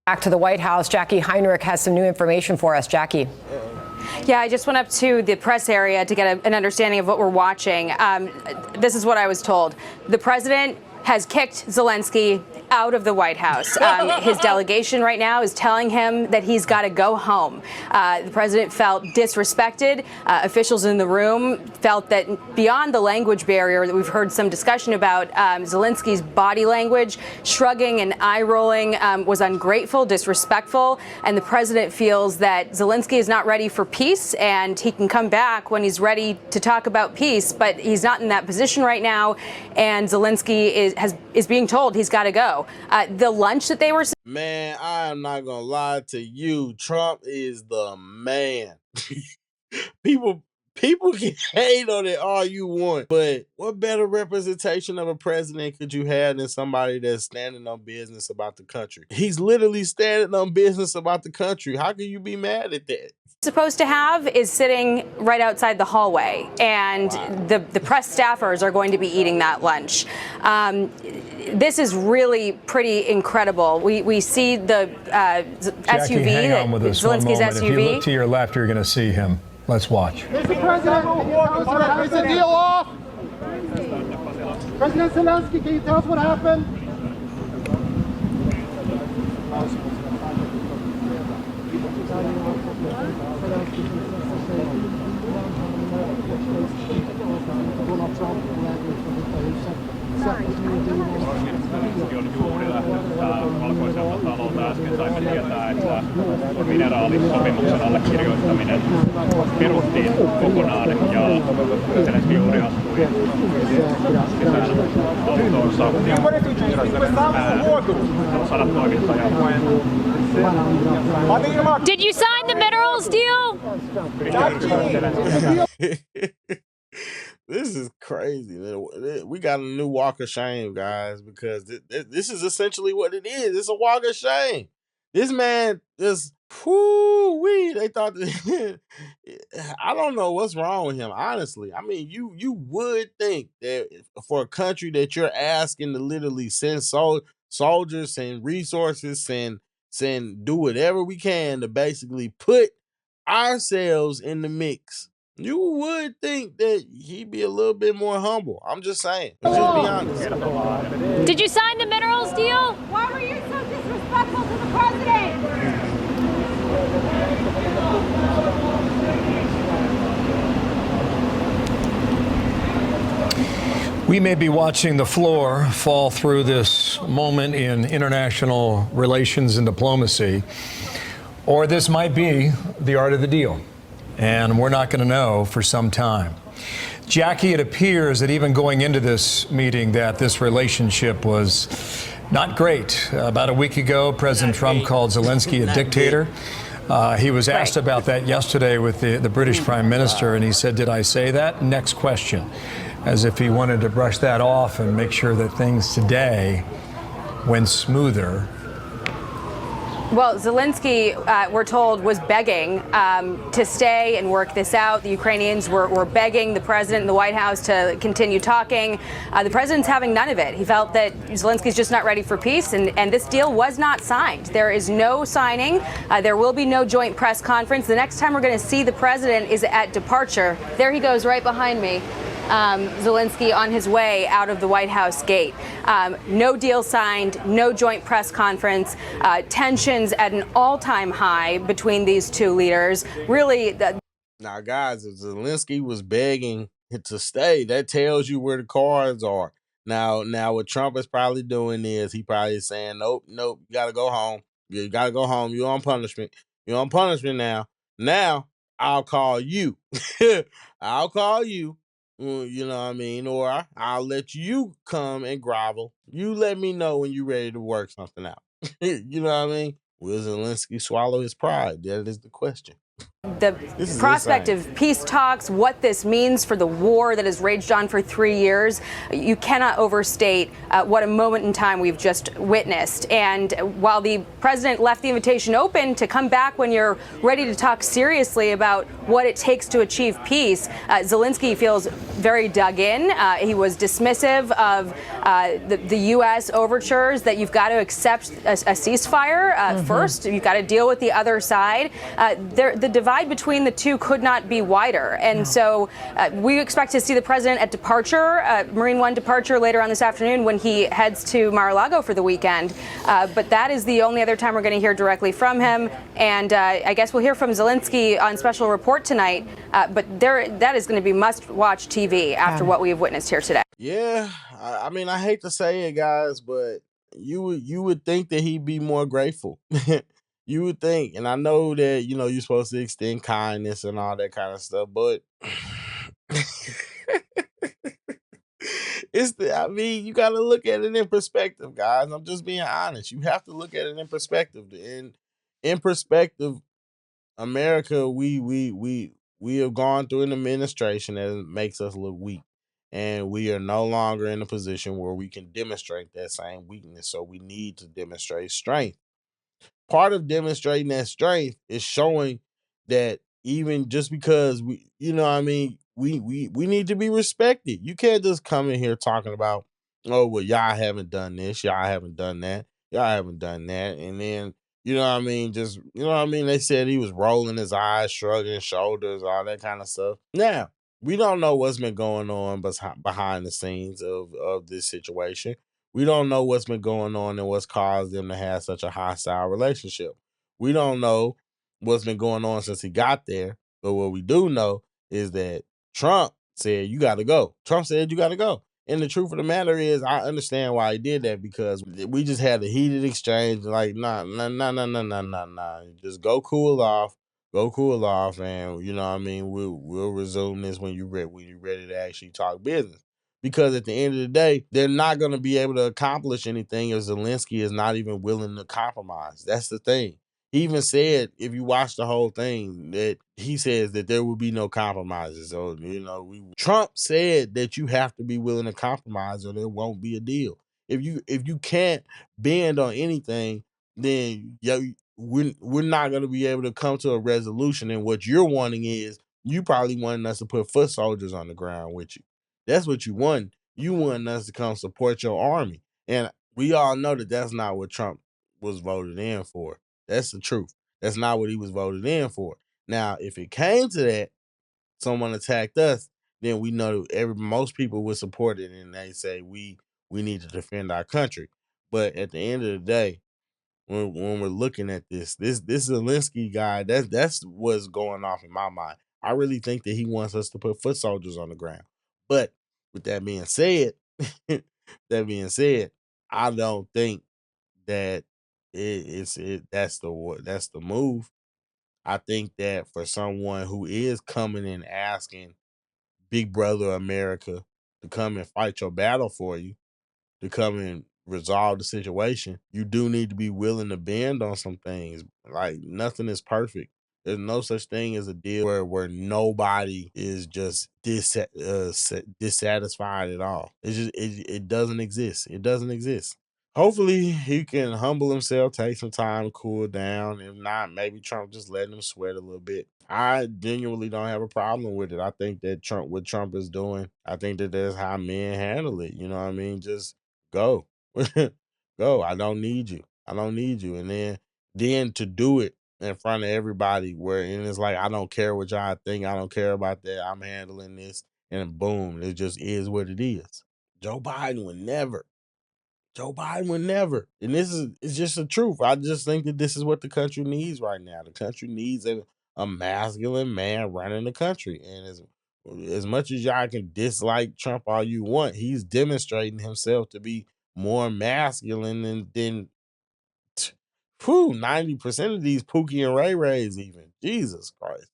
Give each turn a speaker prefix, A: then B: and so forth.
A: Back to the White House, Jackie Heinrich has some new information for us. Jackie.
B: Yeah, I just went up to the press area to get an understanding of what we're watching. This is what I was told. The president has kicked Zelensky out of the White House. His delegation right now is telling him that he's got to go home. The president felt disrespected. Officials in the room felt that beyond the language barrier that we've heard some discussion about, Zelensky's body language, shrugging and eye rolling, was ungrateful, disrespectful, and the president feels that Zelensky is not ready for peace and he can come back when he's ready to talk about peace, but he's not in that position right now, and Zelensky is being told he's got to go. The lunch that they were...
C: Man, I am not gonna lie to you. Trump is the man. People can hate on it all you want, but what better representation of a president could you have than somebody that's standing on business about the country? He's literally standing on business about the country. How can you be mad at that?
B: Supposed to have is sitting right outside the hallway, and wow. the press staffers are going to be eating that lunch. This is really pretty incredible. We see the
D: Jackie,
B: SUV,
D: hang on with us
B: Zelensky's
D: one moment.
B: SUV.
D: If you look to your left, you're going to see him. Let's watch.
E: Mr. President, is the deal off? President Zelensky, can you tell us what happened?
F: Valkoiselta talolta äsken saimme tietää, että mineraalissopimuksen allekirjoittaminen peruttiin kokonaan ja Zelensky juuri astui autoonsa. Sadat toimittajat.
G: Did you sign the minerals deal?
C: This is crazy. We got a new walk of shame, guys, because this is essentially what it is. It's a walk of shame. This man just, they thought that, I don't know what's wrong with him, honestly. I mean, you would think that for a country that you're asking to literally send soldiers and resources and do whatever we can to basically put ourselves in the mix, you would think that he'd be a little bit more humble. I'm just saying. Let's just be honest.
G: Did you sign the minerals deal?
H: Why were you so disrespectful to the president?
D: We may be watching the floor fall through this moment in international relations and diplomacy, or this might be the art of the deal. And we're not going to know for some time. Jackie, it appears that even going into this meeting that this relationship was not great. About a week ago, President Trump called Zelensky a dictator. He was asked about that yesterday with the British Prime Minister, and he said, "Did I say that?" Next question. As if he wanted to brush that off and make sure that things today went smoother.
B: Well, Zelensky, we're told, was begging to stay and work this out. The Ukrainians were begging the president and the White House to continue talking. The president's having none of it. He felt that Zelensky's just not ready for peace, and this deal was not signed. There is no signing. There will be no joint press conference. The next time we're going to see the president is at departure. There he goes right behind me. Zelensky on his way out of the White House gate. No deal signed, no joint press conference, tensions at an all-time high between these two leaders. Really,
C: now, guys, if Zelensky was begging to stay, that tells you where the cards are. Now, what Trump is probably doing is he probably saying, nope, you gotta go home. You gotta go home. You're on punishment. You're on punishment now. Now, I'll call you. I'll call you. You know what I mean? Or I'll let you come and grovel. You let me know when you're ready to work something out. You know what I mean? Will Zelensky swallow his pride? That is the question.
B: The
C: This is
B: prospect
C: insane.
B: of peace talks, what this means for the war that has raged on for 3 years, you cannot overstate what a moment in time we've just witnessed. And while the president left the invitation open to come back when you're ready to talk seriously about what it takes to achieve peace, Zelensky feels very dug in. He was dismissive of the U.S. overtures that you've got to accept a ceasefire first. You've got to deal with the other side. The divide between the two could not be wider. And so we expect to see the president at departure, Marine One departure later on this afternoon when he heads to Mar-a-Lago for the weekend. But that is the only other time we're going to hear directly from him. And I guess we'll hear from Zelensky on special report tonight. But that is going to be must-watch TV after what we have witnessed here today.
C: Yeah, I mean, I hate to say it, guys, but you would think that he'd be more grateful. You would think, and I know that you're supposed to extend kindness and all that kind of stuff, but I mean, you got to look at it in perspective, guys. I'm just being honest. You have to look at it in perspective. In perspective, America, we have gone through an administration that makes us look weak. And we are no longer in a position where we can demonstrate that same weakness. So we need to demonstrate strength. Part of demonstrating that strength is showing that even just because we need to be respected. You can't just come in here talking about, oh, well, y'all haven't done this, y'all haven't done that, y'all haven't done that, and then just they said he was rolling his eyes, shrugging his shoulders, all that kind of stuff. Now, we don't know what's been going on behind the scenes of this situation. We don't know what's been going on and what's caused them to have such a hostile relationship. We don't know what's been going on since he got there. But what we do know is that Trump said, you got to go. Trump said, you got to go. And the truth of the matter is, I understand why he did that, because we just had a heated exchange. Like, nah. Just go cool off. Go cool off. And, we'll resume this when you're ready to actually talk business. Because at the end of the day, they're not going to be able to accomplish anything if Zelensky is not even willing to compromise. That's the thing. He even said, if you watch the whole thing, that he says that there will be no compromises. So, Trump said that you have to be willing to compromise or there won't be a deal. If you can't bend on anything, then we're not going to be able to come to a resolution. And what you're wanting is, you probably wanting us to put foot soldiers on the ground with you. That's what you want. You want us to come support your army. And we all know that that's not what Trump was voted in for. That's the truth. That's not what he was voted in for. Now, if it came to that, someone attacked us, then we know most people would support it, and they say we need to defend our country. But at the end of the day, when we're looking at this Zelensky guy, that's what's going off in my mind. I really think that he wants us to put foot soldiers on the ground. But with that being said, I don't think that that's the move. I think that for someone who is coming and asking Big Brother America to come and fight your battle for you, to come and resolve the situation, you do need to be willing to bend on some things. Like, nothing is perfect. There's no such thing as a deal where nobody is just dissatisfied at all. It doesn't exist. It doesn't exist. Hopefully he can humble himself, take some time to cool down. If not, maybe Trump just letting him sweat a little bit. I genuinely don't have a problem with it. I think that what Trump is doing, I think that that's how men handle it. You know what I mean? Just go. Go. I don't need you. I don't need you. And then to do it in front of everybody, and it's like, I don't care what y'all think. I don't care about that. I'm handling this. And boom, it just is what it is. Joe Biden would never. Joe Biden would never. And it's just the truth. I just think that this is what the country needs right now. The country needs a masculine man running the country. And as much as y'all can dislike Trump all you want, he's demonstrating himself to be more masculine than 90% of these Pookie and Ray Rays even. Jesus Christ.